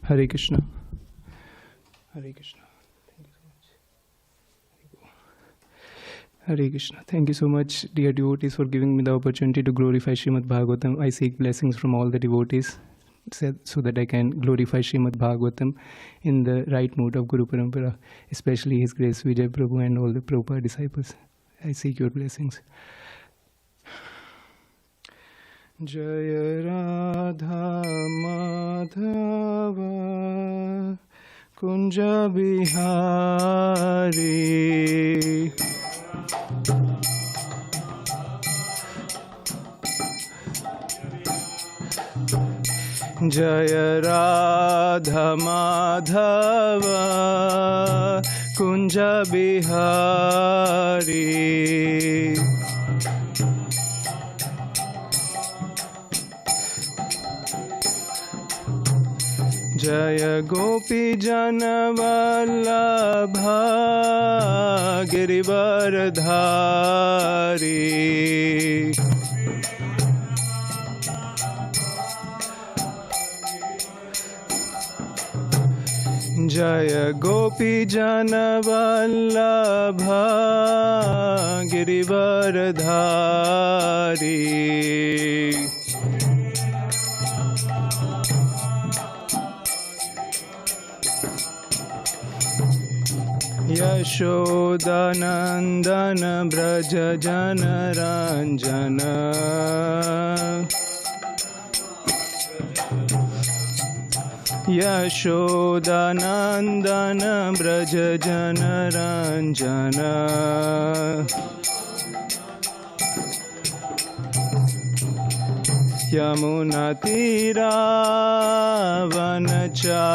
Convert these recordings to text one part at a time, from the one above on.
Hare Krishna. Hare Krishna. Thank you so much. Hare Krishna. Thank you so much, dear devotees, for giving me the opportunity to glorify Srimad Bhagavatam. I seek blessings from all the devotees so that I can glorify Srimad Bhagavatam in the right mood of Guru Parampara, especially His Grace Vijay Prabhu and all the Prabhupada disciples. I seek your blessings. Jaya Radha Madhava Kunja Bihari Jaya Radha Madhava Kunja Bihari Jaya Gopi Jana Vallabha Girivardhari Jaya Gopi Jana Vallabha Girivardhari Yashodanandana Braja Jana Ranjana Yashodanandana Braja Jana Ranjana Yamuna Tira Vanachari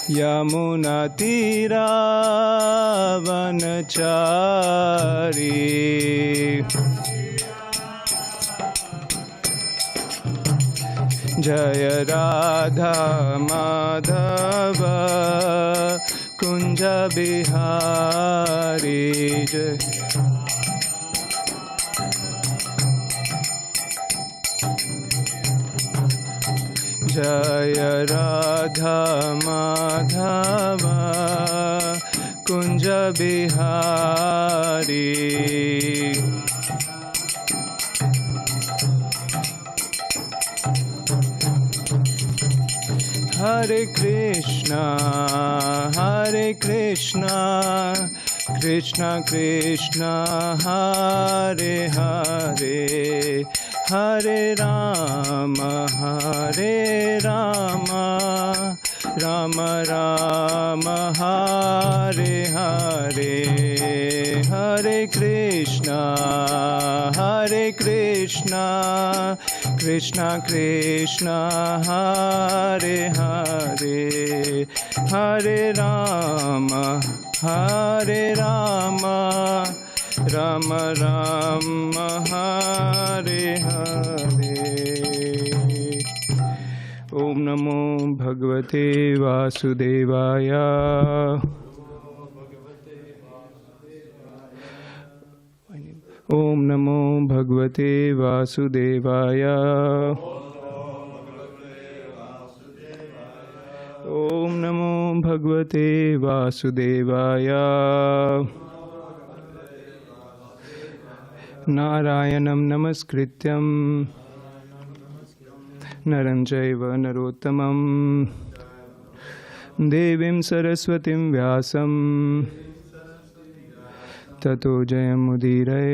Yamuna Tira Vanachari Jaya Radha Madhava Kunja Bihari Jaya Radha Madhava Kunja Bihari Hare Krishna Krishna Krishna Hare Hare Hare Rama Rama Rama Hare Hare Hare Krishna Krishna Krishna Hare Hare Hare Rama Rama Rama Hare Hare Om Namo Bhagavate Vasudevaya Om Namo Bhagavate Vasudevaya Om Namo Bhagavate Vasudevaya Narayanam Namaskrityam Naram Chaiva Narottamam Devim Saraswatim Vyasam Tato Jayamudire.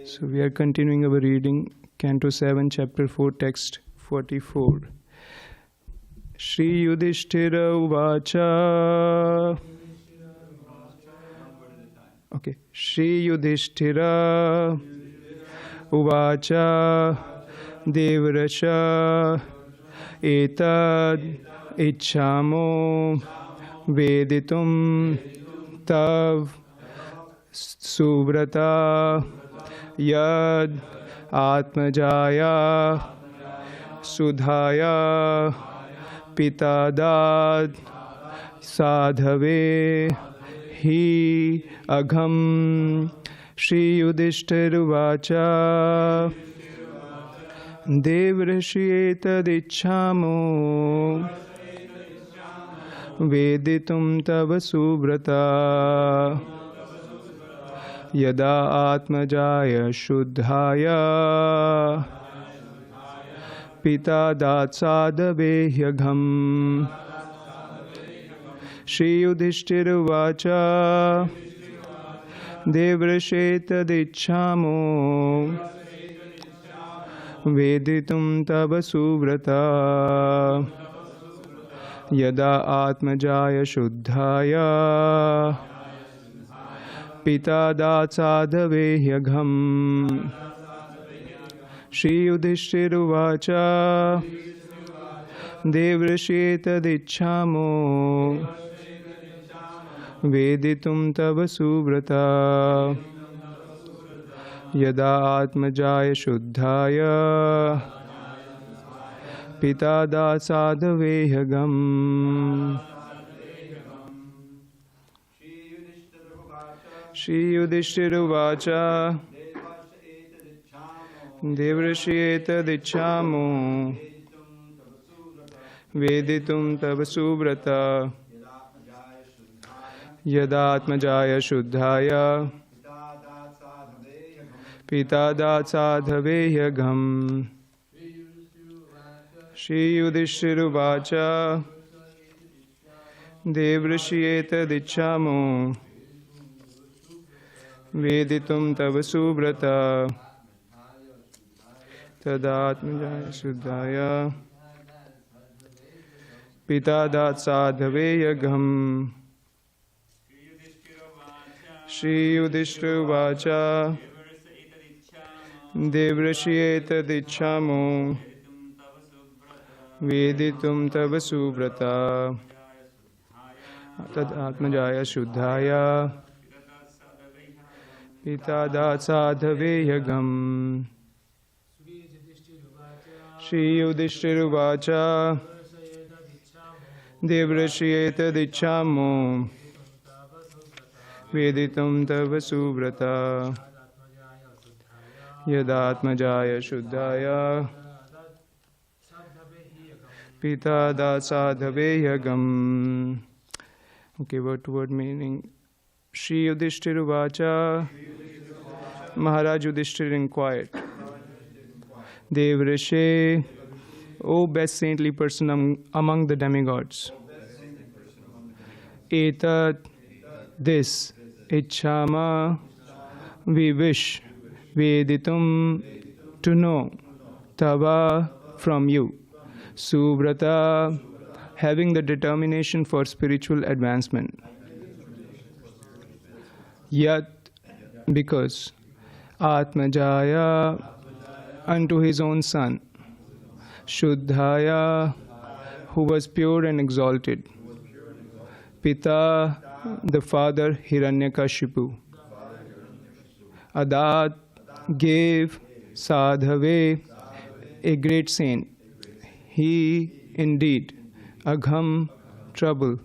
So we are continuing our reading, Canto 7, Chapter 4, Text 44. Shri Yudhiṣṭhira Uvacha. Okay. Shri Yudhiṣṭhira Uvacha Devrasha Etad Ichhamo Veditum Tav Suvrata Yad Atmajaya Sudhaya Pitadad Sadhave Hi Agham Shri Yudhiṣṭhira Mahārāja Devrshi etadicchamo Veditum tava subrata Yada atmajaya shuddhaya Pita datsadavehyagham Shri Yudhiṣṭhira Mahārāja Devrashetadicchamo Veditum tava suvrata Yada atmajaya shuddhaya Pita datsadavehyagham Shri Yudhiṣṭhira Mahārāja Devrashetadicchamo Veditum tava suvrata Yada atmajaya shuddhaya Pita datsadavehyagham Shri Yudhiṣṭhira Mahārāja Devrshi etadicchamo Veditum tava suvrata Yada atmajaya shuddhaya Pita datsadavehyagham Shri Yudhiṣṭhira Mahārāja Devrshi etadicchamo Veditum tava subrata Tadatmajaya shuddhaya Pita datsadavehyagham Shri Yudhiṣṭhira Mahārāja Devrshi etadicchamo Veditum tava subrata Tadatmajaya shuddhaya Pita datsadavehyagham Shri Yudhiṣṭhira Mahārāja Devrshi etadicchamo Veditum tava subrata Yadatmajaya shuddhaya Pita datsadavehyagham. Okay, word to word meaning. Shri Yudhiṣṭhira Mahārāja Maharaj Yudhiṣṭhira inquired, Devrishi, O best saintly person among the demigods, Etat, this, Ichchama, we wish, Veditum, to know, Tava, from you, Subrata, having the determination for spiritual advancement. Yat, because, Atmajaya, unto his own son, Shuddhaya, who was pure and exalted, Pita, the father Hiranyakashipu, Adat, gave, Sadhave, a great saint, he indeed, Agham, trouble.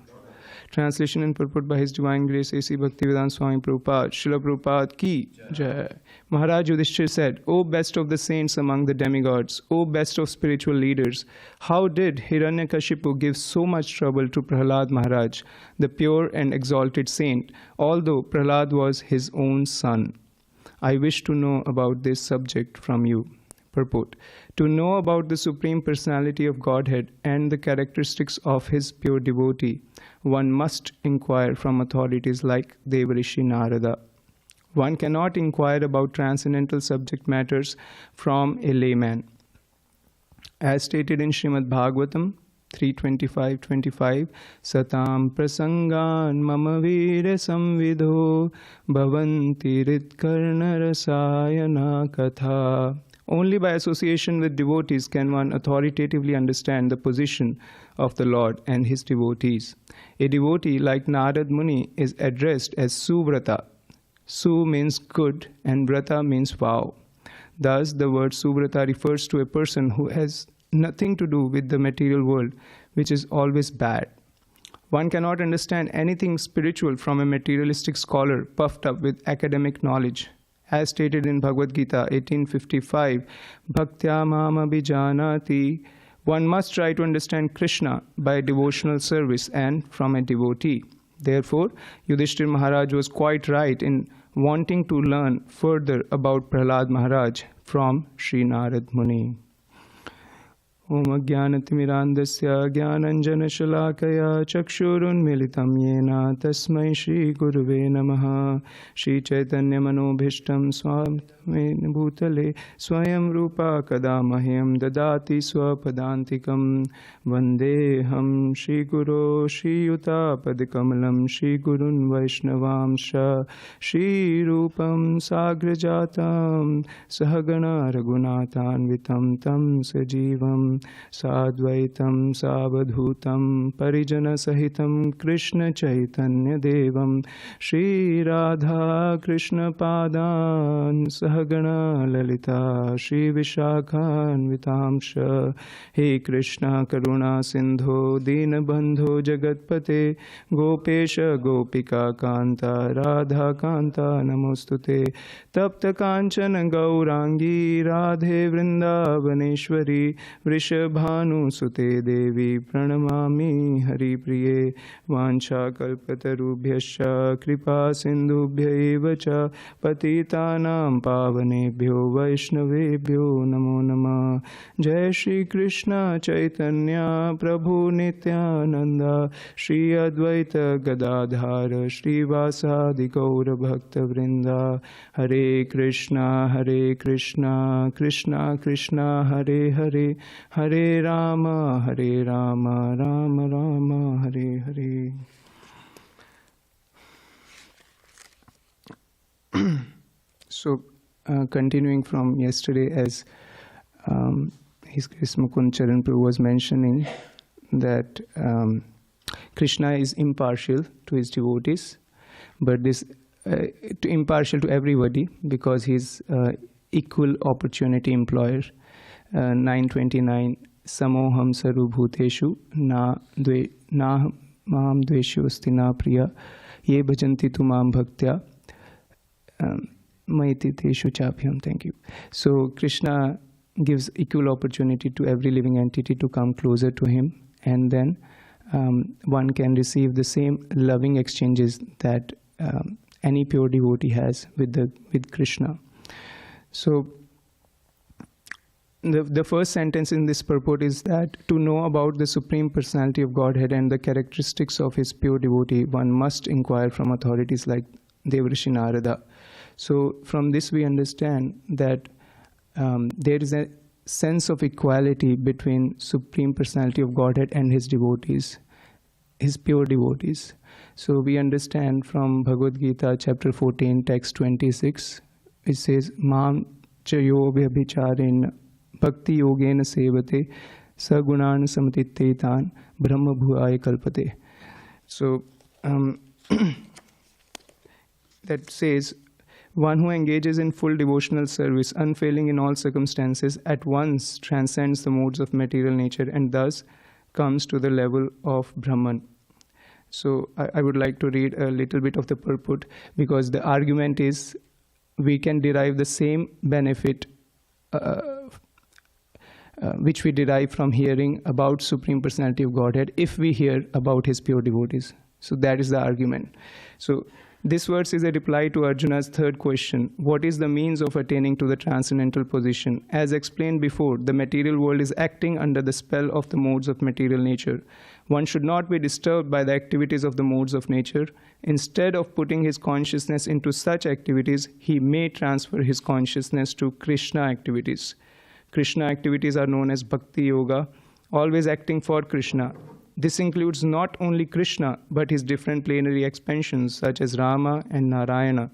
Translation and purport by His Divine Grace A.C. Bhaktivedanta Swami Prabhupada, Srila Prabhupada ki Jai. Maharaj Yudhiṣṭhira said, O best of the saints among the demigods, O best of spiritual leaders, how did Hiranyakashipu give so much trouble to Prahlāda Mahārāja, the pure and exalted saint, although Prahlāda was his own son? I wish to know about this subject from you. Purport. To know about the Supreme Personality of Godhead and the characteristics of His pure devotee, one must inquire from authorities like Śrī Nārada. One cannot inquire about transcendental subject matters from a layman. As stated in Srimad Bhagavatam 3.25.25, Satam prasangan mama vira samvidho bhavanti ritkarna rasayana katha. Only by association with devotees can one authoritatively understand the position of the Lord and his devotees. A devotee like Nārada Muni is addressed as Suvrata. Su means good and Vrata means vow. Thus, the word Suvrata refers to a person who has nothing to do with the material world, which is always bad. One cannot understand anything spiritual from a materialistic scholar puffed up with academic knowledge. As stated in Bhagavad-gītā 18:55, bhaktyā mam abhijānāti, one must try to understand Krishna by devotional service and from a devotee. Therefore, Yudhiṣṭhira Mahārāja was quite right in wanting to learn further about Prahlāda Mahārāja from Śrī Nārada Muni. Om ajnānatimirandasya jnānanjanashalakaya chakshurunmilitam yena tasmai Shri Guruve namaha. Shri Chaitanya manobhishtam swamena bhutale swayam rupa kadamahyam dadati swapadantikam vandeham Shri Guru Shri Yuta padikamalam Shri Gurun Vaishnavamsha Shri Rupam Sagrajatam Sahagana Raghunathanvitam Tam Sajivam Sadvaitam Savadhutam Parijana Sahitam Krishna Chaitanya Devam Shri Radha Krishna Padan Sahagana Lalita Shri Vishakhan Vitamsha. He Krishna Karuna Sindho Dinabandho Jagatpate Gopesha Gopika Kanta Radha Kanta Namostute Tapta Kanchana Gaurangi Radhe Vrindavaneshwari Vrishabhanu Sute Devi Pranamami Hari Priye Vancha Kalpatarubhyascha Kripa Sindhubhya Evacha Patitanam Pavanebhyo Vaishnavebhyo Namo Namah. Jai Shri Krishna Chaitanya Prabhu Nityananda Shri Advaita Gadadhara Shri Vasadi Gaura Bhakta Vrinda. Hare Krishna Krishna Krishna Hare Hare Hare Rama Rama Rama Hare Hare. So, continuing from yesterday, as His Grace Mukund Charan Prabhu was mentioning, that Krishna is impartial to his devotees, but this impartial to everybody because he's equal opportunity employer. 929 Samoham sarubhuteshu na maham dveshosti na priya ye bhajanti tu mam bhaktyā maiti teshu chaphyam. Thank you. So Krishna gives equal opportunity to every living entity to come closer to him, and then one can receive the same loving exchanges that any pure devotee has with Krishna. So the first sentence in this purport is that to know about the Supreme Personality of Godhead and the characteristics of his pure devotee, one must inquire from authorities like Devarshi Narada. So from this we understand that there is a sense of equality between Supreme Personality of Godhead and his devotees, his pure devotees. So we understand from Bhagavad-gītā chapter 14, text 26, it says, Mam chayo vyabhicharin bhakti yogena sevate sagunan samatittetan brahma bhuaya kalpate. So that says, one who engages in full devotional service, unfailing in all circumstances, at once transcends the modes of material nature and thus comes to the level of Brahman. So I would like to read a little bit of the purport, because the argument is we can derive the same benefit which we derive from hearing about Supreme Personality of Godhead if we hear about his pure devotees. So that is the argument. So this verse is a reply to Arjuna's third question, what is the means of attaining to the transcendental position? As explained before, the material world is acting under the spell of the modes of material nature. One should not be disturbed by the activities of the modes of nature. Instead of putting his consciousness into such activities, he may transfer his consciousness to Krishna activities. Krishna activities are known as Bhakti Yoga, always acting for Krishna. This includes not only Krishna, but his different plenary expansions such as Rama and Narayana.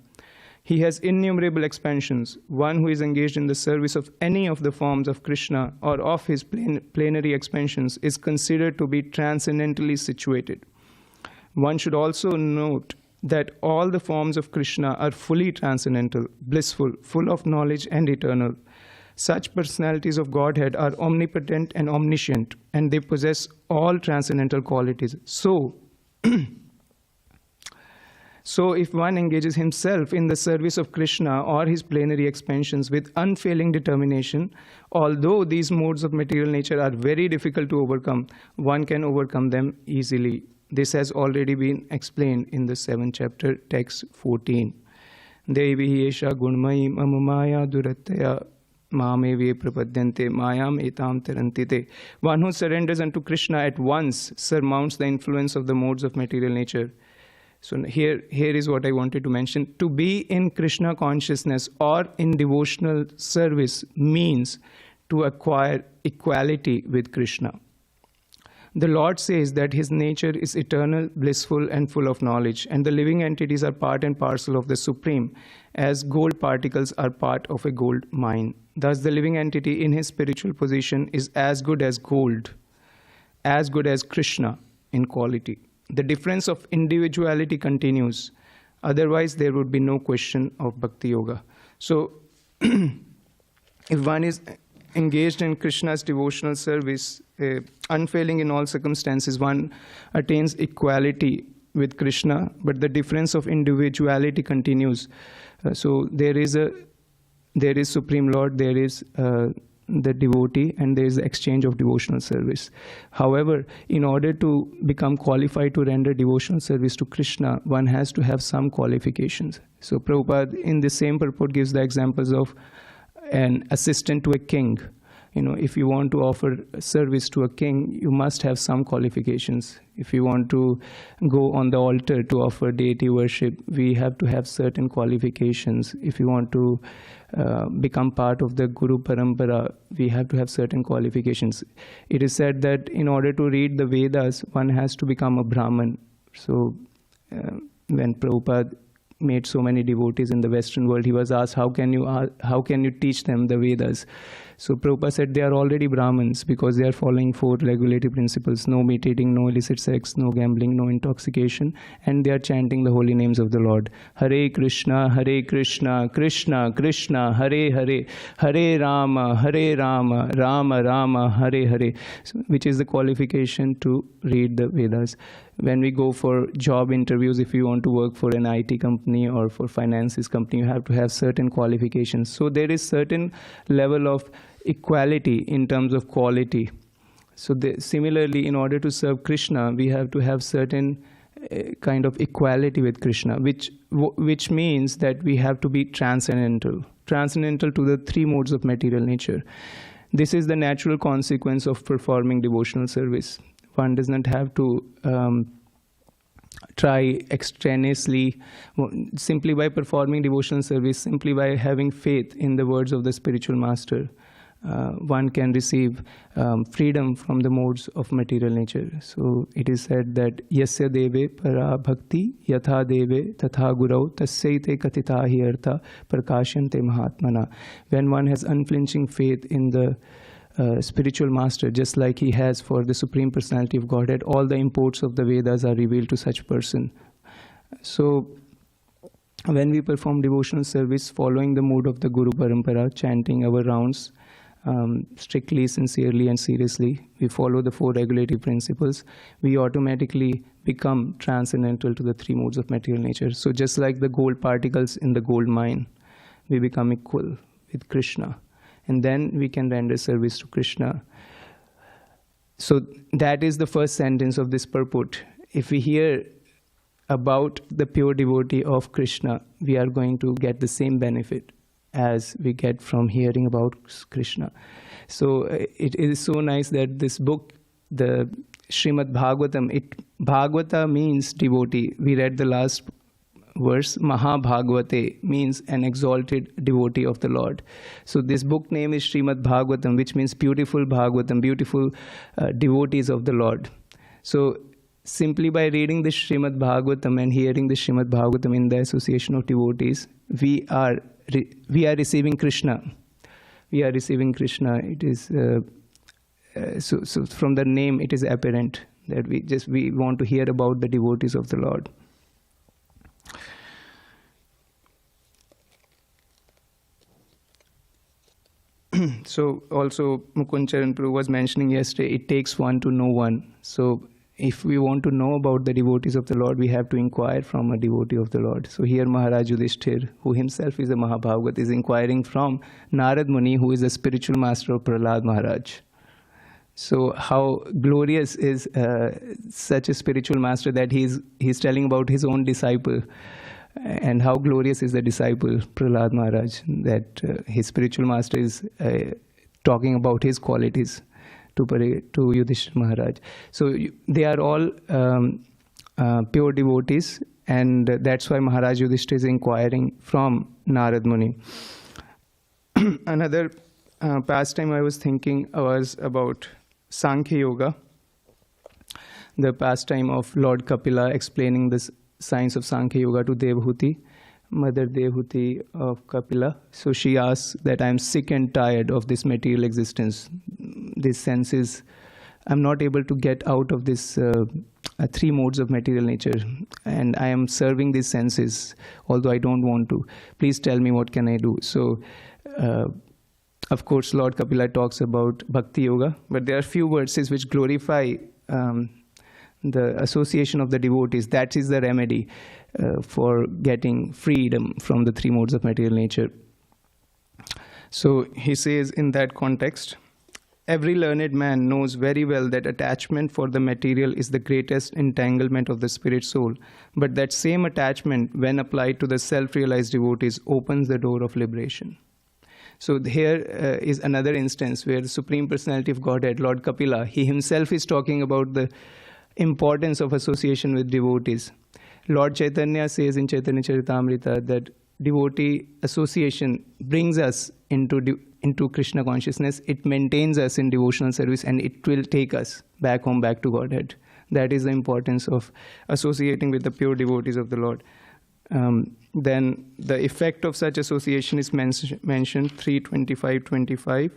He has innumerable expansions. One who is engaged in the service of any of the forms of Krishna or of his plenary expansions is considered to be transcendently situated. One should also note that all the forms of Krishna are fully transcendental, blissful, full of knowledge and eternal. Such personalities of Godhead are omnipotent and omniscient, and they possess all transcendental qualities. So So if one engages himself in the service of Krishna or his plenary expansions with unfailing determination, although these modes of material nature are very difficult to overcome, one can overcome them easily. This has already been explained in the 7th chapter, text 14. Devi yesha gunmayim amamaya durattaya Māme prapadyante mayam etam tarantite. One who surrenders unto Krishna at once surmounts the influence of the modes of material nature. So here is what I wanted to mention. To be in Krishna consciousness or in devotional service means to acquire equality with Krishna. The Lord says that His nature is eternal, blissful, and full of knowledge, and the living entities are part and parcel of the Supreme, as gold particles are part of a gold mine. Thus, the living entity in his spiritual position is as good as gold, as good as Krishna in quality. The difference of individuality continues. Otherwise, there would be no question of Bhakti Yoga. So, if one is engaged in Krishna's devotional service, unfailing in all circumstances, one attains equality with Krishna, but the difference of individuality continues. So there is Supreme Lord, there is the devotee, and there is the exchange of devotional service. However, in order to become qualified to render devotional service to Krishna, one has to have some qualifications. So Prabhupada in the same purport gives the examples of an assistant to a king. If you want to offer service to a king, you must have some qualifications. If you want to go on the altar to offer deity worship, we have to have certain qualifications. If you want to become part of the Guru Parampara, we have to have certain qualifications. It is said that in order to read the Vedas, one has to become a Brahman. So when Prabhupada made so many devotees in the Western world, he was asked, how can you teach them the Vedas? So Prabhupada said they are already Brahmins because they are following 4 regulative principles: no meat eating, no illicit sex, no gambling, no intoxication, and they are chanting the holy names of the Lord. Hare Krishna, Krishna Krishna, Hare Hare, Hare Rama, Rama Rama, Hare Hare, which is the qualification to read the Vedas. When we go for job interviews, if you want to work for an IT company or for finances company, you have to have certain qualifications. So there is certain level of equality in terms of quality. So similarly, in order to serve Krishna, we have to have certain kind of equality with Krishna, which means that we have to be transcendental to the 3 modes of material nature. This is the natural consequence of performing devotional service. One does not have to try extraneously. Simply by performing devotional service, simply by having faith in the words of the spiritual master, one can receive freedom from the modes of material nature. So it is said that yasya deve para bhakti yatha deve tatha gurau tasyaite katitahi artha prakashyante mahatmana. When one has unflinching faith in the spiritual master, just like he has for the Supreme Personality of Godhead, all the imports of the Vedas are revealed to such person. So when we perform devotional service following the mode of the Guru Parampara, chanting our rounds strictly, sincerely and seriously, we follow the 4 regulative principles, we automatically become transcendental to the 3 modes of material nature. So just like the gold particles in the gold mine, we become equal with Krishna. And then we can render service to Krishna. So that is the first sentence of this purport. If we hear about the pure devotee of Krishna, we are going to get the same benefit as we get from hearing about Krishna. So it is so nice that this book, the Srimad Bhagavatam, Bhagavata means devotee. We read the last verse, Mahabhagavate means an exalted devotee of the Lord. So this book name is Srimad Bhagavatam, which means beautiful Bhagavatam, beautiful devotees of the Lord. So simply by reading the Srimad Bhagavatam and hearing the Srimad Bhagavatam in the association of devotees, we are receiving Krishna. We are receiving Krishna. It is so from the name it is apparent that we want to hear about the devotees of the Lord. So also Mukund Charan Prabhu was mentioning yesterday, it takes one to know one. So if we want to know about the devotees of the Lord, we have to inquire from a devotee of the Lord. So here Maharaj Yudhiṣṭhira, who himself is a Mahabhagavat, is inquiring from Nārada Muni, who is the spiritual master of Prahlāda Mahārāja. So how glorious is such a spiritual master that he's telling about his own disciple, and how glorious is the disciple Prahlāda Mahārāja, that his spiritual master is talking about his qualities to Yudhiṣṭhira Mahārāja. So they are all pure devotees, and that's why Maharaj Yudhiṣṭhira is inquiring from Nārada Muni. Another pastime I was thinking was about Sankhya Yoga, the pastime of Lord Kapila explaining the science of Sankhya Yoga to Devahuti, Mother Devahuti of Kapila. So she asks that I am sick and tired of this material existence. These senses, I'm not able to get out of this three modes of material nature, and I am serving these senses, although I don't want to. Please tell me, what can I do? So, of course, Lord Kapila talks about Bhakti Yoga, but there are few verses which glorify the association of the devotees. That is the remedy for getting freedom from the three modes of material nature. So he says in that context, every learned man knows very well that attachment for the material is the greatest entanglement of the spirit soul, but that same attachment, when applied to the self-realized devotees, opens the door of liberation. So here is another instance where the Supreme Personality of Godhead, Lord Kapila, he himself is talking about the importance of association with devotees. Lord Chaitanya says in Chaitanya Charitamrita that devotee association brings us into Krishna consciousness, it maintains us in devotional service, and it will take us back home, back to Godhead. That is the importance of associating with the pure devotees of the Lord. Then the effect of such association is mentioned 3:25:25.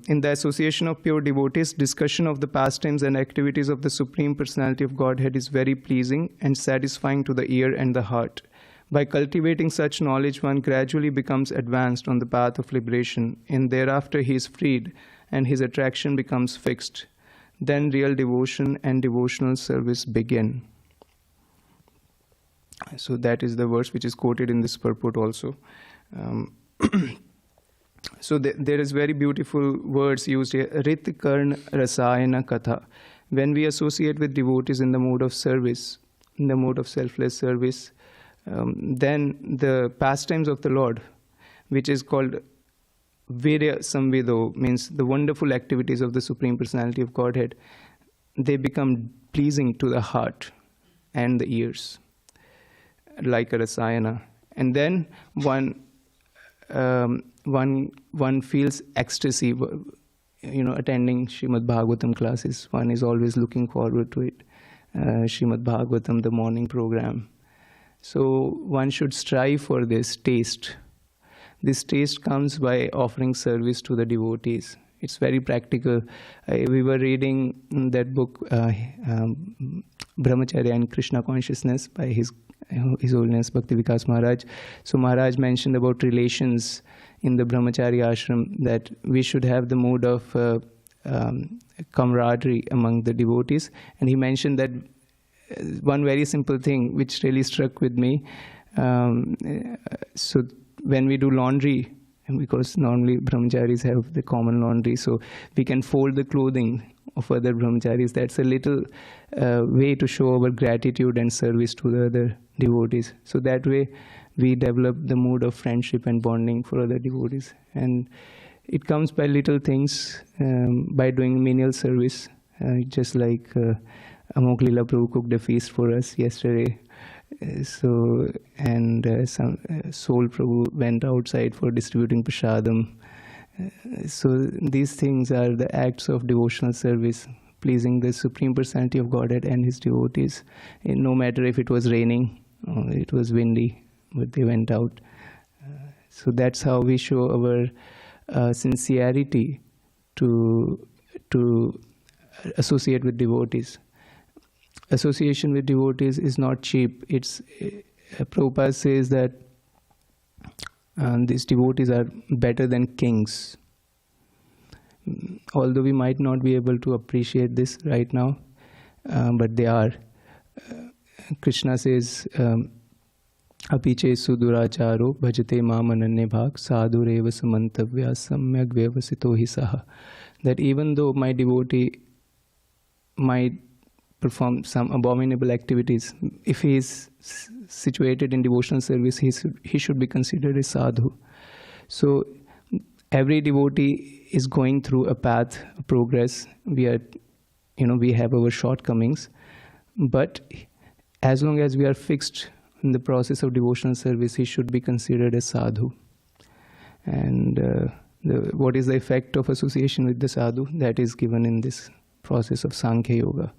In the association of pure devotees, discussion of the pastimes and activities of the Supreme Personality of Godhead is very pleasing and satisfying to the ear and the heart. By cultivating such knowledge, one gradually becomes advanced on the path of liberation, and thereafter he is freed and his attraction becomes fixed. Then real devotion and devotional service begin. So that is the verse which is quoted in this purport also. So there is very beautiful words used here. Rit Karn Rasayana Katha. When we associate with devotees in the mode of service, in the mode of selfless service, then the pastimes of the Lord, which is called Virya Samvido, means the wonderful activities of the Supreme Personality of Godhead, they become pleasing to the heart and the ears, like a rasayana. And then one feels ecstasy, attending Srimad Bhagavatam classes. One is always looking forward to it. Srimad Bhagavatam, the morning program. So one should strive for this taste. This taste comes by offering service to the devotees. It's very practical. We were reading that book, Brahmacharya and Krishna Consciousness, by His Holiness Bhakti Vikas Maharaj. So Maharaj mentioned about relations in the Brahmacharya ashram, that we should have the mood of camaraderie among the devotees. And he mentioned that one very simple thing which really struck with me. So when we do laundry, because normally brahmacharis have the common laundry, so we can fold the clothing of other brahmacharis. That's a little way to show our gratitude and service to the other devotees. So that way we develop the mood of friendship and bonding for other devotees. And it comes by little things, by doing menial service, just like Amok Lila Prabhu cooked a feast for us yesterday. Some Soul Prabhu went outside for distributing prasadam. So these things are the acts of devotional service, pleasing the Supreme Personality of Godhead and His devotees. And no matter if it was raining or it was windy, but they went out. So that's how we show our sincerity to associate with devotees. Association with devotees is not cheap. Prabhupada says that these devotees are better than kings. Although we might not be able to appreciate this right now, but they are. Krishna says, Apiche suduracharo bhajate mam ananya bhag sadhureva samantavya samyak vyavasito hi saha. That even though my devotee might perform some abominable activities, if he is situated in devotional service, he should be considered a sadhu. So every devotee is going through a path of progress. We have our shortcomings, but as long as we are fixed in the process of devotional service, he should be considered a sadhu. And what is the effect of association with the sadhu? That is given in this process of Sankhya Yoga.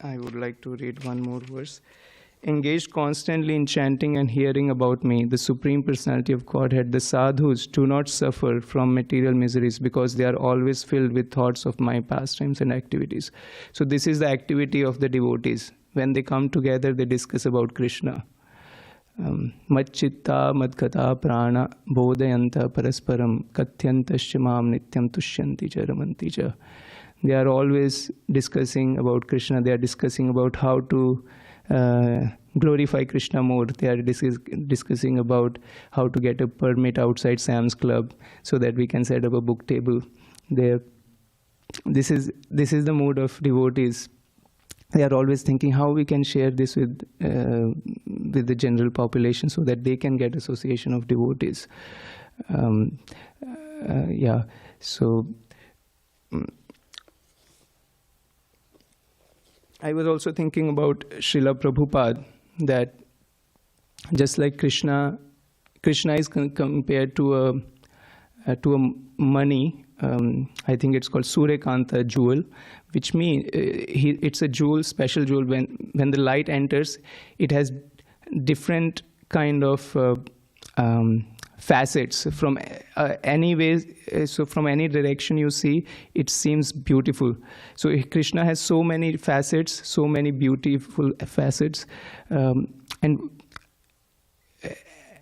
I would like to read one more verse. Engaged constantly in chanting and hearing about me, the Supreme Personality of Godhead, the sadhus do not suffer from material miseries because they are always filled with thoughts of my pastimes and activities. So this is the activity of the devotees. When they come together, they discuss about Krishna. Madchitta madkata prana bodhayanta parasparam katyantasya mam nityam tushyanti cha ramanti cha. They are always discussing about Krishna. They are discussing about how to glorify Krishna more. They are discussing about how to get a permit outside Sam's Club so that we can set up a book table there. This is the mood of devotees. They are always thinking how we can share this with the general population so that they can get association of devotees. So I was also thinking about Srila Prabhupada, that just like Krishna is compared to a money. I think it's called Suryakanta jewel, which means it's a jewel, special jewel. When the light enters, it has different kind of facets from any ways. So from any direction you see, it seems beautiful. So Krishna has so many facets, so many beautiful facets, and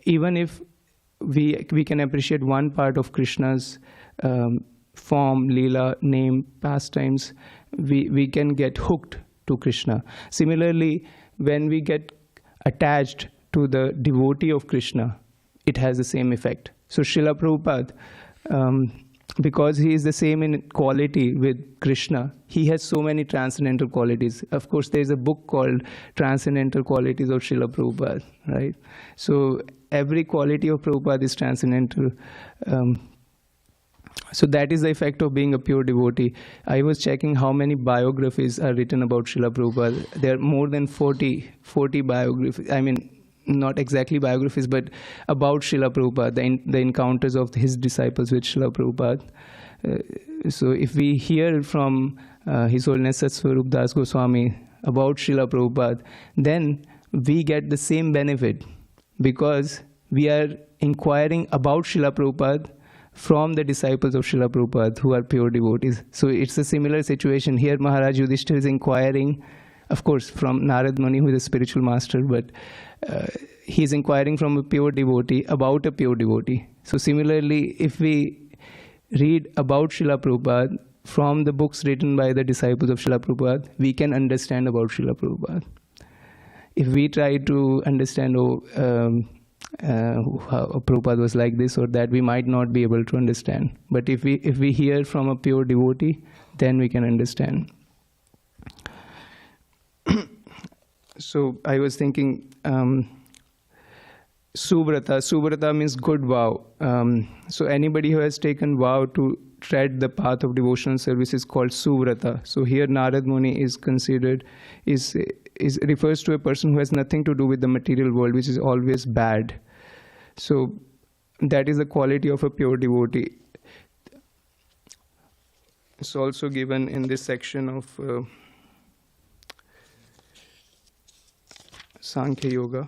even if we can appreciate one part of Krishna's form, lila, name, pastimes, we can get hooked to Krishna. Similarly, when we get attached to the devotee of Krishna, it has the same effect. So Srila Prabhupada, because he is the same in quality with Krishna, he has so many transcendental qualities. Of course, there is a book called Transcendental Qualities of Srila Prabhupada, right? So every quality of Prabhupada is transcendental. So that is the effect of being a pure devotee. I was checking how many biographies are written about Srila Prabhupada. There are more than 40 biographies. I mean, not exactly biographies, but about Srila Prabhupada, the encounters of his disciples with Srila Prabhupada. So if we hear from His Holiness Satsvarup Das Goswami about Srila Prabhupada, then we get the same benefit because we are inquiring about Srila Prabhupada from the disciples of Srila Prabhupada who are pure devotees. So it's a similar situation. Here Maharaj Yudhiṣṭhira is inquiring, of course, from Nārada Muni, who is a spiritual master, but he is inquiring from a pure devotee about a pure devotee. So similarly, if we read about Srila Prabhupada from the books written by the disciples of Srila Prabhupada, we can understand about Srila Prabhupada. If we try to understand how Prabhupada was like this or that, we might not be able to understand. But if we hear from a pure devotee, then we can understand. So I was thinking, Suvrata means good vow. So anybody who has taken vow to tread the path of devotional service is called Suvrata. So here Nārada Muni is considered, refers to a person who has nothing to do with the material world, which is always bad. So that is the quality of a pure devotee. It's also given in this section of Sankhya Yoga,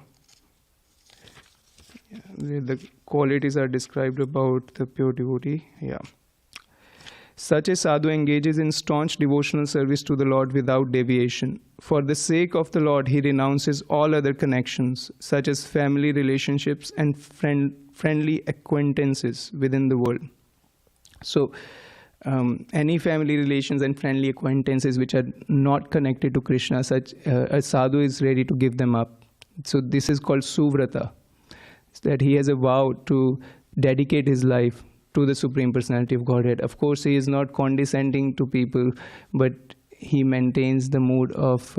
where the qualities are described about the pure devotee. Such a sadhu engages in staunch devotional service to the Lord without deviation. For the sake of the Lord, he renounces all other connections, such as family relationships and friendly acquaintances within the world. So, any family relations and friendly acquaintances which are not connected to Krishna, such a sadhu is ready to give them up. So this is called suvrata, that he has a vow to dedicate his life to the Supreme Personality of Godhead. Of course, he is not condescending to people, but he maintains the mood of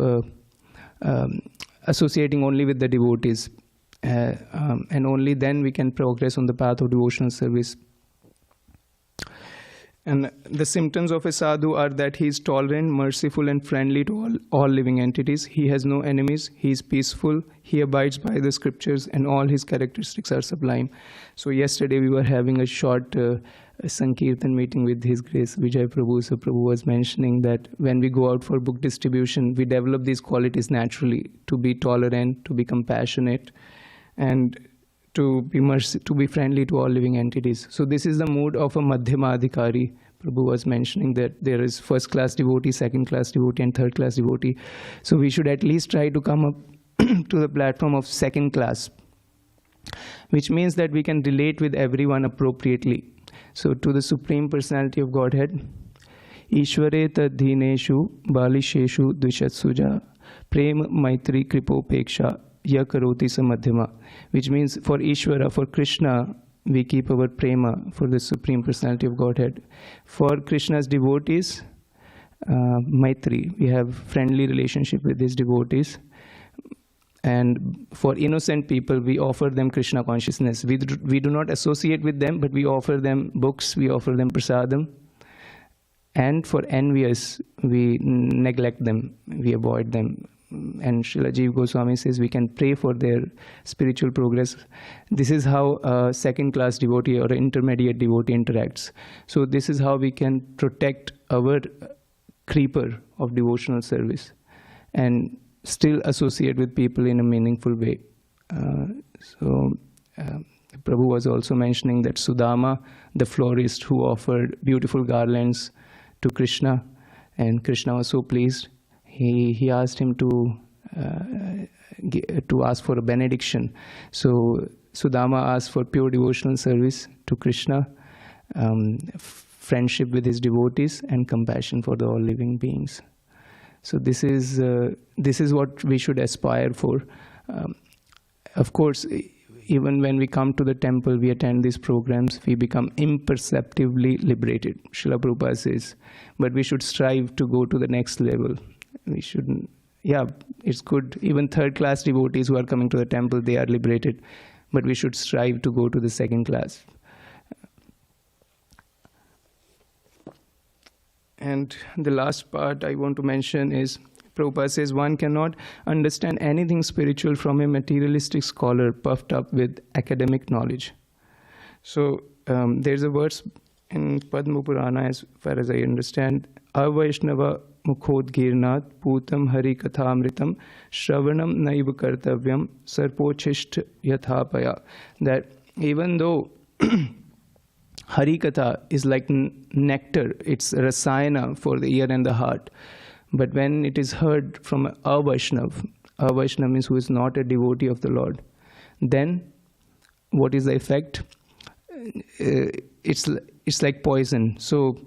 associating only with the devotees. And only then we can progress on the path of devotional service. And the symptoms of a sadhu are that he is tolerant, merciful, and friendly to all living entities. He has no enemies. He is peaceful. He abides by the scriptures, and all his characteristics are sublime. So yesterday we were having a short Sankirtan meeting with His Grace Vijay Prabhu. So Prabhu was mentioning that when we go out for book distribution, we develop these qualities naturally, to be tolerant, to be compassionate, and to be friendly to all living entities. So this is the mood of a Madhyama Adhikari. Prabhu was mentioning that there is first class devotee, second class devotee, and third class devotee. So we should at least try to come up to the platform of second class, which means that we can relate with everyone appropriately. So to the Supreme Personality of Godhead, Ishvare tadhineshu balisheshu dvishatsuja prem maitri kripopeksha ya karoti samadhyama, which means for Ishvara, for Krishna, we keep our prema for the Supreme Personality of Godhead. For Krishna's devotees, maitri, we have friendly relationship with his devotees. And for innocent people, we offer them Krishna consciousness. We do not associate with them, but we offer them books, we offer them prasadam. And for envious, we neglect them, we avoid them. And Srila Jiva Goswami says we can pray for their spiritual progress. This is how a second-class devotee or an intermediate devotee interacts. So this is how we can protect our creeper of devotional service and still associate with people in a meaningful way. Prabhu was also mentioning that Sudama, the florist who offered beautiful garlands to Krishna, and Krishna was so pleased. He asked him to ask for a benediction. So Sudama asked for pure devotional service to Krishna, friendship with his devotees, and compassion for the all living beings. So this is what we should aspire for. Of course, even when we come to the temple, we attend these programs, we become imperceptibly liberated, Srila Prabhupada says. But we should strive to go to the next level. We shouldn't, it's good. Even third-class devotees who are coming to the temple, they are liberated. But we should strive to go to the second class. And the last part I want to mention is, Prabhupada says, one cannot understand anything spiritual from a materialistic scholar puffed up with academic knowledge. So there's a verse in Padma Purana, as far as I understand, Avaishnava Mukhodgirnat Putam Hari Kathamritam Shravanam Naiva Kartavyam Sarpochishta Yathapaya. That even though Hari Katha is like nectar, it's rasayana for the ear and the heart. But when it is heard from a Vaishnav means who is not a devotee of the Lord, then what is the effect? It's like poison. So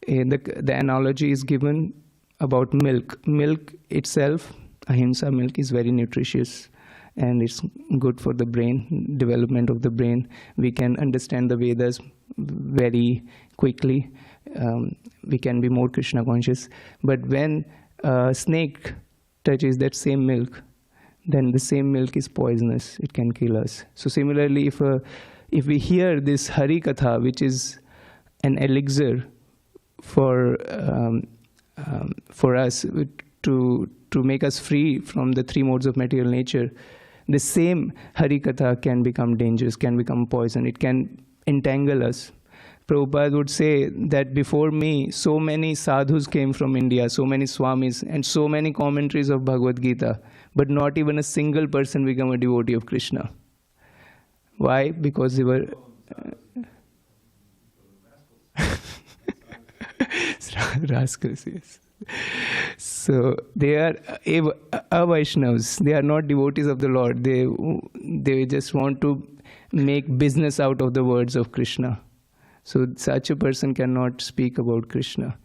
the analogy is given about milk. Milk itself, ahimsa milk, is very nutritious and it's good for the brain, development of the brain. We can understand the Vedas very quickly. We can be more Krishna conscious. But when a snake touches that same milk, then the same milk is poisonous. It can kill us. So similarly, if we hear this Hari Katha, which is an elixir for us to make us free from the three modes of material nature, the same Hari Katha can become dangerous, can become poison. It can entangle us. Prabhupada would say that before me, so many sadhus came from India, so many swamis, and so many commentaries of Bhagavad-gītā, but not even a single person became a devotee of Krishna. Why? Because they were rascals, yes. So they are Vaishnavas. They are not devotees of the Lord. They just want to make business out of the words of Krishna. So such a person cannot speak about Krishna.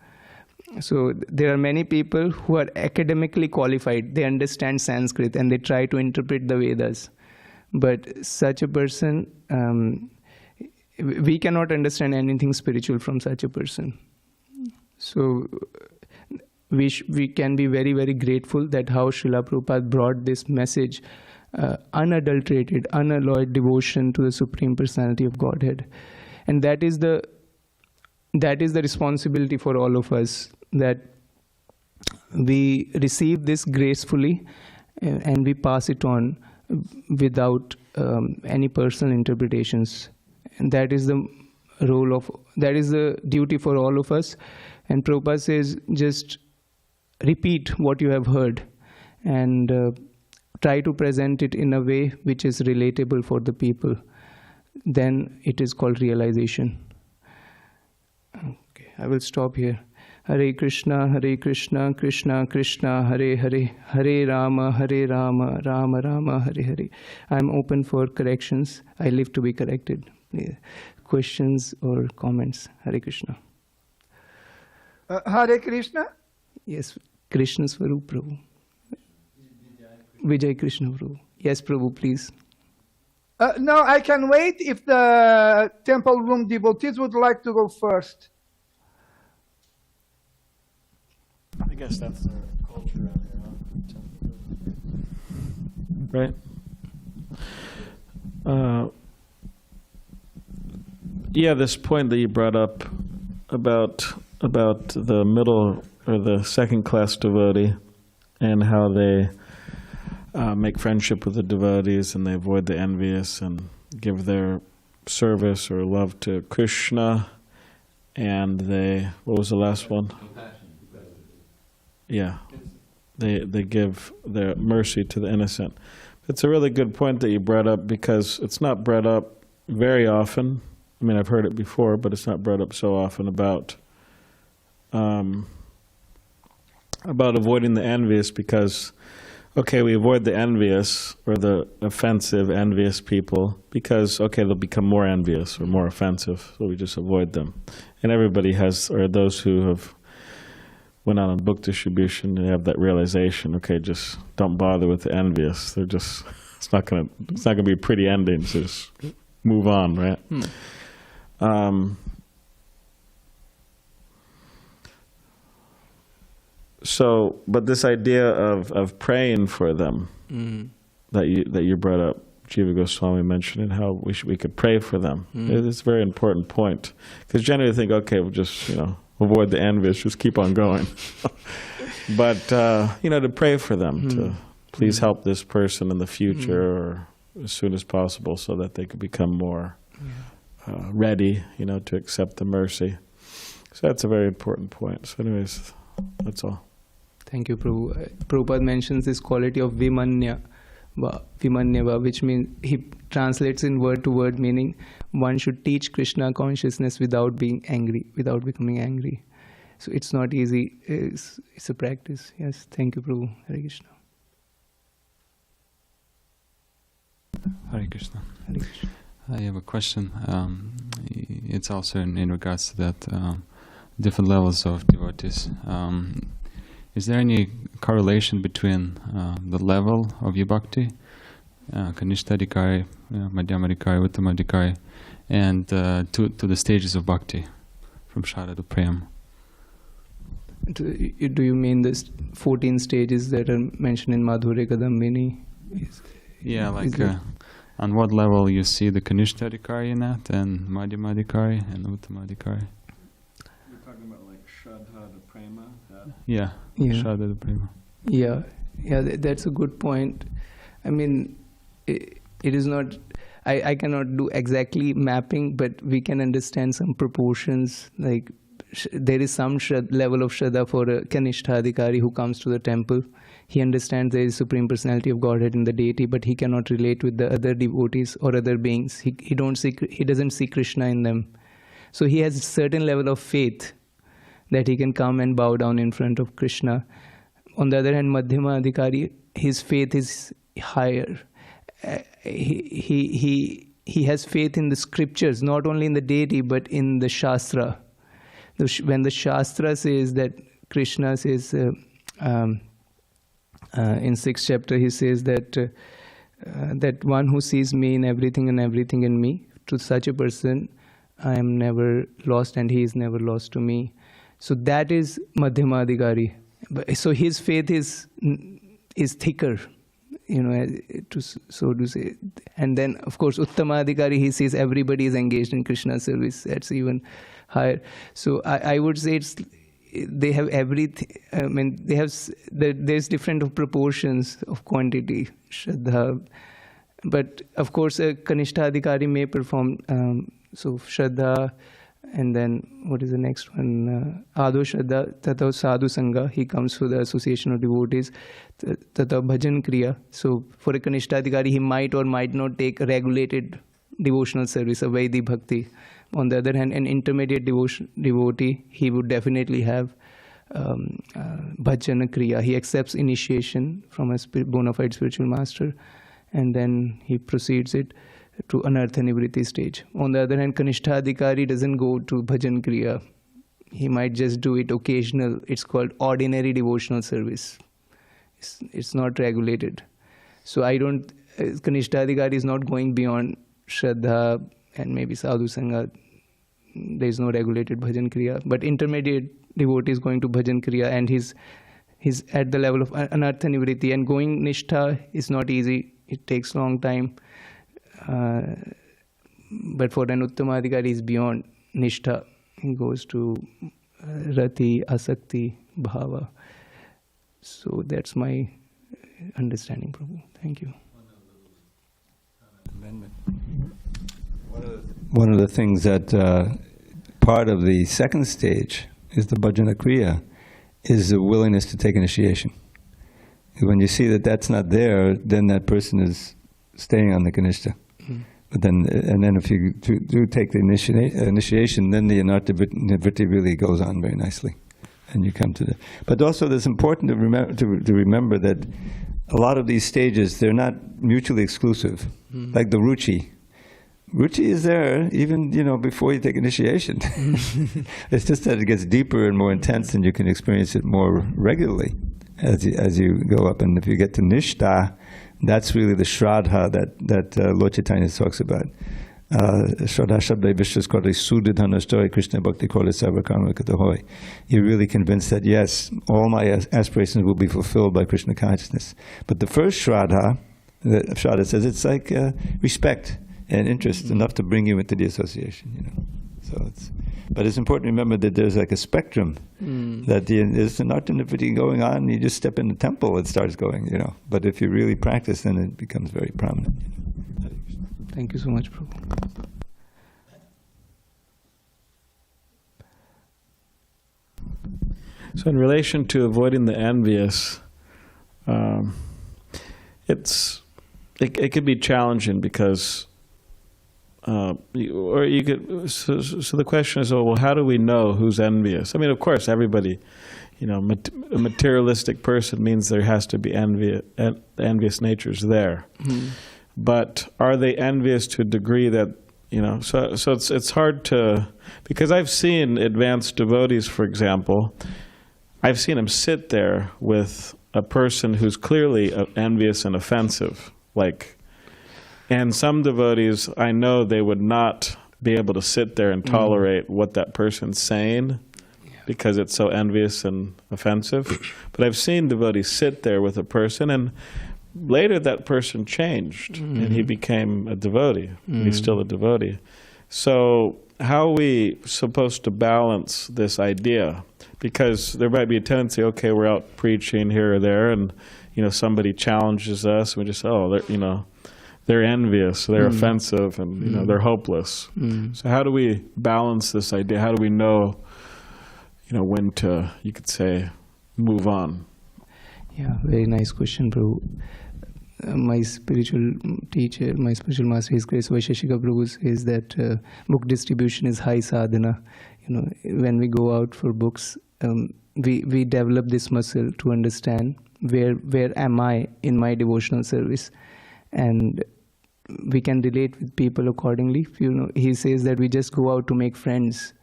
So there are many people who are academically qualified. They understand Sanskrit and they try to interpret the Vedas. But such a person, we cannot understand anything spiritual from such a person. So we can be very, very grateful that how Srila Prabhupada brought this message, unadulterated, unalloyed devotion to the Supreme Personality of Godhead. And that is the responsibility for all of us, that we receive this gracefully and we pass it on without any personal interpretations. And that is the duty for all of us. And Prabhupada says, just repeat what you have heard and try to present it in a way which is relatable for the people. Then it is called realization. Okay, I will stop here. Hare Krishna, Krishna Krishna, Hare Hare, Hare Rama, Rama Rama, Hare Hare. I am open for corrections. I live to be corrected. Questions or comments? Hare Krishna. Hare Krishna? Yes, Krishna Swarup Prabhu. Vijay Krishna Prabhu. Yes, Prabhu, please. No, I can wait if the temple room devotees would like to go first. I guess that's the culture out here, huh? Right? Yeah, this point that you brought up about the middle or the second class devotee and how they make friendship with the devotees and they avoid the envious and give their service or love to Krishna, and they, what was the last one? Yeah, they give their mercy to the innocent. It's a really good point that you brought up, because it's not brought up very often. I mean, I've heard it before, but it's not brought up so often about avoiding the envious, because, okay, we avoid the envious or the offensive, envious people because, okay, they'll become more envious or more offensive, so we just avoid them. And everybody has, or those who have went out on book distribution, they have that realization, okay, just don't bother with the envious. They're just, it's not gonna be a pretty ending, so just move on, right? So, but this idea of praying for them that you brought up, Jiva Goswami mentioned how we could pray for them. It's a very important point, because generally they think, okay, we'll just avoid the envious, just keep on going. But to pray for them, to please help this person in the future or as soon as possible, so that they could become more ready, to accept the mercy. So that's a very important point. So anyways, that's all. Thank you, Prabhu. Prabhupada mentions this quality of vimanyava, which means, he translates in word to word, meaning one should teach Krishna consciousness without being angry, without becoming angry. So it's not easy. It's a practice. Yes, thank you, Prabhu. Hare Krishna. Hare Krishna. Hare Krishna. I have a question. It's also in regards to that different levels of devotees. Is there any correlation between the level of your bhakti, Kanishta-adhikari, Madhyama-adhikari, Uttama-adhikari, and to the stages of bhakti, from Shraddha to Prem? Do you mean the 14 stages that are mentioned in Madhurya Kadambini? Yeah, like on what level you see the Kanishta-adhikari in that, and Madhyama-adhikari, and Uttama-adhikari? You're talking about like Shraddha to Prema? Yeah. Shraddha to Prema. Yeah, that's a good point. I mean, it is not, I cannot do exactly mapping, but we can understand some proportions. Like, there is some level of Shraddha for a Kanishta-adhikari who comes to the temple. He understands there is Supreme Personality of Godhead in the deity, but he cannot relate with the other devotees or other beings. He doesn't see Krishna in them. So he has a certain level of faith that he can come and bow down in front of Krishna. On the other hand, Madhyama-adhikari, his faith is higher. He he has faith in the scriptures, not only in the deity, but in the Shastra. When the Shastra says that, Krishna says, in 6th chapter, he says that that one who sees me in everything and everything in me, to such a person, I am never lost and he is never lost to me. So that is Madhyamadhikari. So his faith is thicker, so to say. And then, of course, Uttamadhikari, he says everybody is engaged in Krishna service. That's even higher. So I would say they have everything. I mean, there's different proportions of quantity, Shraddha. But of course, a Kanishtha may perform so Shraddha, and then what is the next one? Ado Shraddha, Tata Sadhu Sangha. He comes through the association of devotees. Tata Bhajan Kriya. So for a Kanishtha, he might or might not take a regulated devotional service, a Vaidhi Bhakti. On the other hand, an intermediate devotee, he would definitely have Bhajana Kriya. He accepts initiation from a bona fide spiritual master, and then he proceeds it to Anartha Nivritti stage. On the other hand, Kanishtha doesn't go to Bhajan Kriya. He might just do it occasional. It's called ordinary devotional service. It's not regulated. So Kanishtha is not going beyond Shraddha and maybe Sadhu Sangha. There is no regulated Bhajan Kriya. But intermediate devotee is going to Bhajan Kriya, and he's at the level of Anartha Nivritti. And going Nishtha is not easy. It takes long time. But for an Uttamadhikari, is beyond Nishtha. He goes to Rati, Asakti, Bhava. So that's my understanding, Prabhu. Thank you. One of the things that part of the second stage is the Bhajana Kriya, is the willingness to take initiation. When you see that that's not there, then that person is staying on the Kanishta. But then if you do take the initiation, then the Anartha Nivritti really goes on very nicely, and you come to the. But also, it's important to remember that a lot of these stages, they're not mutually exclusive. Like the Ruchi. Ruchi is there even before you take initiation. It's just that it gets deeper and more intense, and you can experience it more regularly as you go up. And if you get to Nishtha, that's really the Shraddha that Lord Chaitanya talks about. Shraddha Shabda Vishwas Kore Sudhidhanastoi Krishna Bhakti Kore Sarvakarma Katahoy. You're really convinced that yes, all my aspirations will be fulfilled by Krishna consciousness. But the first Shraddha, says it's like respect and interest, enough to bring you into the association. But it's important to remember that there's like a spectrum, that there's an activity going on, you just step in the temple, it starts going, But if you really practice, then it becomes very prominent. Thank you so much, Prabhu. So in relation to avoiding the envious, it could be challenging because so the question is, well, how do we know who's envious? I mean, of course, everybody, a materialistic person means there has to be envious natures there. But are they envious to a degree that, so it's hard to, because I've seen advanced devotees, for example, I've seen them sit there with a person who's clearly envious and offensive, and some devotees, I know they would not be able to sit there and tolerate what that person's saying because it's so envious and offensive. But I've seen devotees sit there with a person, and later that person changed, and he became a devotee. He's still a devotee. So how are we supposed to balance this idea? Because there might be a tendency, okay, we're out preaching here or there, and somebody challenges us, and we just say, they're envious, they're offensive, and they're hopeless. So how do we balance this idea? How do we know, when to, you could say, move on? Yeah, very nice question, Prabhu. My spiritual teacher, my spiritual master, His Grace Vaisheshika Prabhu, says that book distribution is high sadhana. When we go out for books, we develop this muscle to understand where am I in my devotional service. And we can relate with people accordingly. You know, he says that we just go out to make friends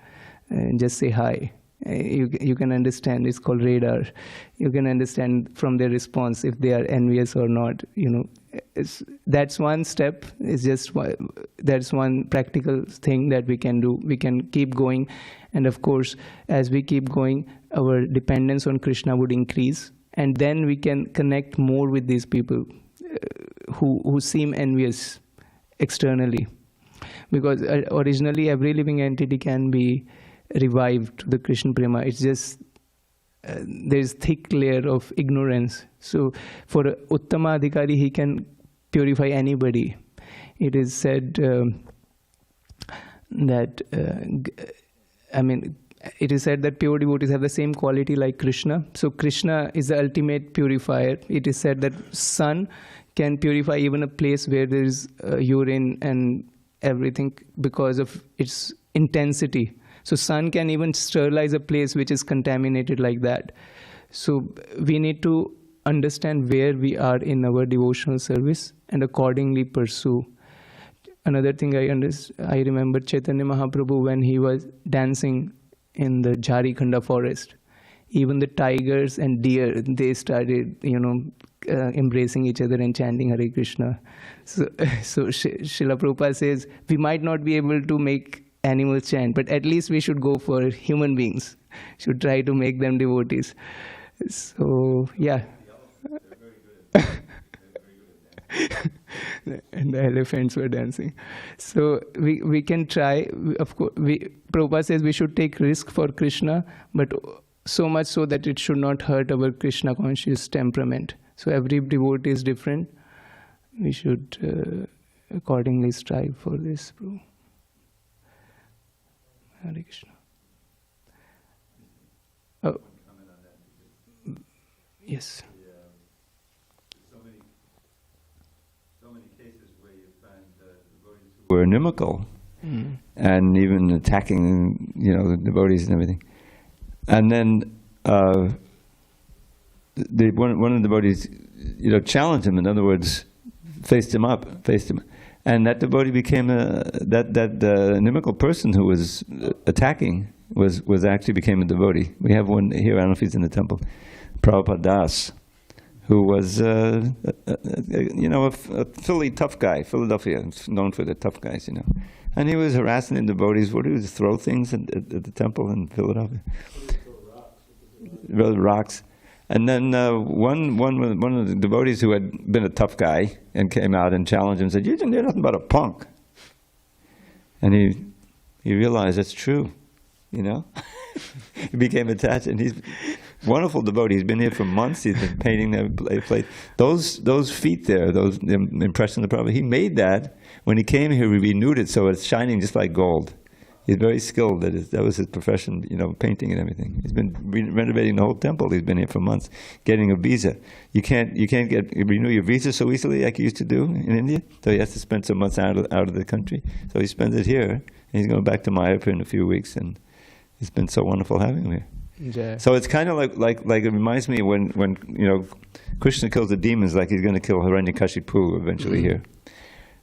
and just say hi. You can understand. It's called radar. You can understand from their response if they are envious or not. You know, that's one step. That's one practical thing that we can do. We can keep going, and of course, as we keep going, our dependence on Krishna would increase, and then we can connect more with these people who seem envious externally, because originally every living entity can be revived to the Krishna prema. It's just there's thick layer of ignorance. So for Uttama Adhikari, he can purify anybody. It is said that it is said that pure devotees have the same quality like Krishna. So Krishna is the ultimate purifier. It is said that sun can purify even a place where there is urine and everything because of its intensity. So sun can even sterilize a place which is contaminated like that. So we need to understand where we are in our devotional service and accordingly pursue. Another thing I remember Chaitanya Mahaprabhu when he was dancing in the Jharikhanda forest. Even the tigers and deer, they started, embracing each other and chanting Hare Krishna. So Srila Prabhupada says, we might not be able to make animals chant, but at least we should go for human beings. Should try to make them devotees. So, yeah. And the elephants were dancing. So we can try. Of course, Prabhupada says we should take risk for Krishna, but so much so that it should not hurt our Krishna conscious temperament. So every devotee is different. We should accordingly strive for this. Prabhu. Hare Krishna. Oh. Yes. Were inimical and even attacking, the devotees and everything. And then one of the devotees, challenged him. In other words, faced him. And that devotee became that inimical person who was attacking was actually became a devotee. We have one here. I don't know if he's in the temple, Prahlāda Dasa, who was, a Philly tough guy, Philadelphia, known for the tough guys, And he was harassing the devotees. What did he throw things at the temple in Philadelphia? Rocks. And then one of the devotees who had been a tough guy and came out and challenged him, said, "You didn't do nothing but a punk." And he realized that's true, He became attached, and he's wonderful devotee. He's been here for months. He's been painting the place. Those feet there, those impressions of the Prabhupada, he made that. When he came here, he renewed it so it's shining just like gold. He's very skilled. That was his profession, painting and everything. He's been renovating the whole temple. He's been here for months, getting a visa. You can't renew your visa so easily like you used to do in India. So he has to spend some months out of the country. So he spends it here, and he's going back to Mayapur in a few weeks. And it's been so wonderful having him here. Yeah. So it's kind of like it reminds me when Krishna kills the demons, like he's going to kill Hiranyakashipu eventually here.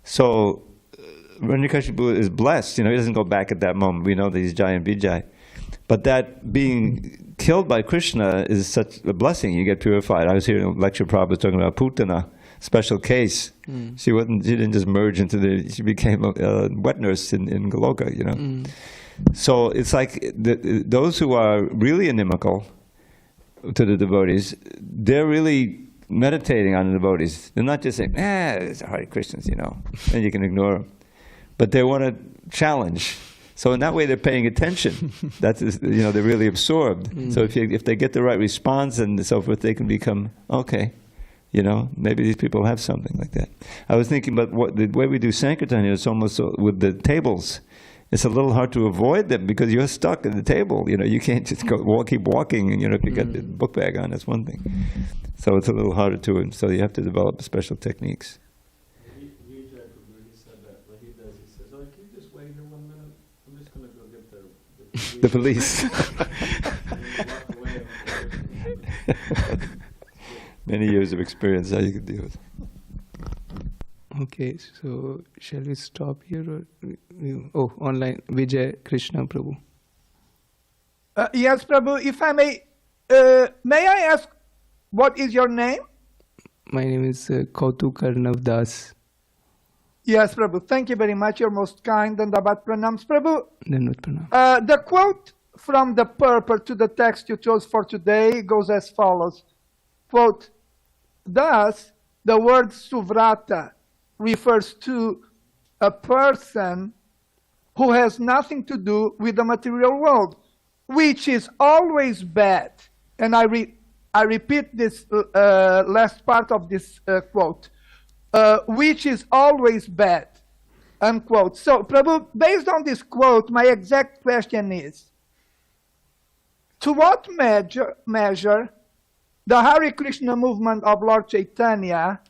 So Hiranyakashipu is blessed. He doesn't go back at that moment. We know that he's Jai and Vijay. But that being killed by Krishna is such a blessing. You get purified. I was hearing a lecture Prabhupada was talking about Putana, special case. She didn't just merge into she became a wet nurse in Goloka, So it's like those who are really inimical to the devotees, they're really meditating on the devotees. They're not just saying, it's Hare Krishnas, and you can ignore them. But they want to challenge. So in that way, they're paying attention. They're really absorbed. So if they get the right response and so forth, they can become, okay, maybe these people have something like that. I was thinking about the way we do Sankirtan here, it's almost with the tables. It's a little hard to avoid them because you're stuck at the table. You can't just keep walking. And if you got the book bag on, that's one thing. So it's a little harder to. So you have to develop special techniques. He said that what he does, he says, "Oh, can you just wait here 1 minute? I'm just going to go get The police. Many years of experience, how you could deal with it. Okay, so shall we stop here? Or online, Vijay Krishna Prabhu. Yes, Prabhu, if I may I ask, what is your name? My name is Kautukarnava Dasa. Yes, Prabhu. Thank you very much. You're most kind. And Abhat Pranams, Prabhu. Dandavat Pranam. The quote from the purport to the text you chose for today goes as follows. Quote, thus, the word suvrata refers to a person who has nothing to do with the material world, which is always bad. And I repeat this last part of this quote. Which is always bad, unquote. So, Prabhu, based on this quote, my exact question is, to what measure the Hare Krishna movement of Lord Chaitanya,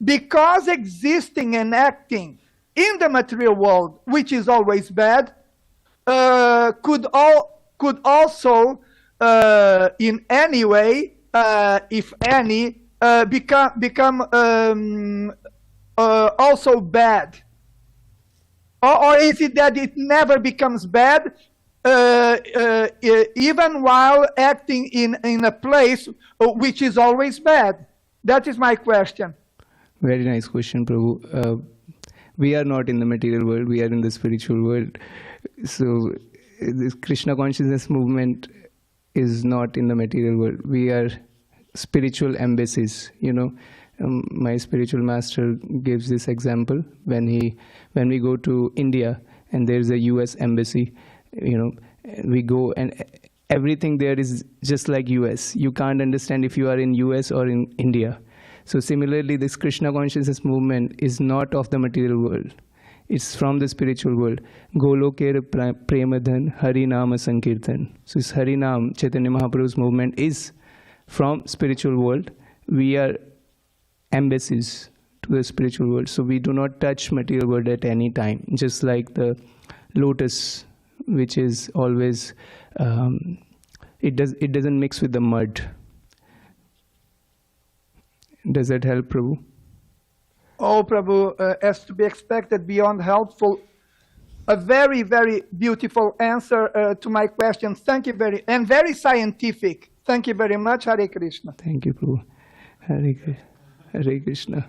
because existing and acting in the material world, which is always bad, could also, in any way, if any, become also bad? Or is it that it never becomes bad, even while acting in a place which is always bad? That is my question. Very nice question, Prabhu. We are not in the material world, we are in the spiritual world. So this Krishna consciousness movement is not in the material world. We are spiritual embassies, my spiritual master gives this example when we go to India and there's a US embassy, we go and everything there is just like US. You can't understand if you are in US or in India. So similarly, this Krishna consciousness movement is not of the material world. It's from the spiritual world. Golokera Premadhan Harinama Sankirtan. So this Harinam, Chaitanya Mahaprabhu's movement is from spiritual world. We are embassies to the spiritual world. So we do not touch material world at any time. Just like the lotus, which is always, it doesn't mix with the mud. Does that help, Prabhu? Oh, Prabhu, as to be expected, beyond helpful. A very, very beautiful answer to my question. Thank you and very scientific. Thank you very much. Hare Krishna. Thank you, Prabhu. Hare Krishna.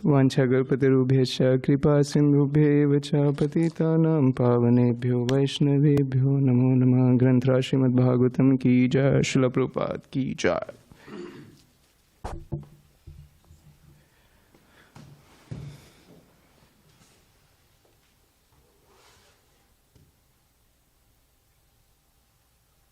Vanchagalpatarubhyascha kripa sindhubhyev cha patitanam pavanebhyo vaishnavebhyo namo namah. Granthra Srimad Bhagavatam ki jai. Srila Prabhupada ki jai.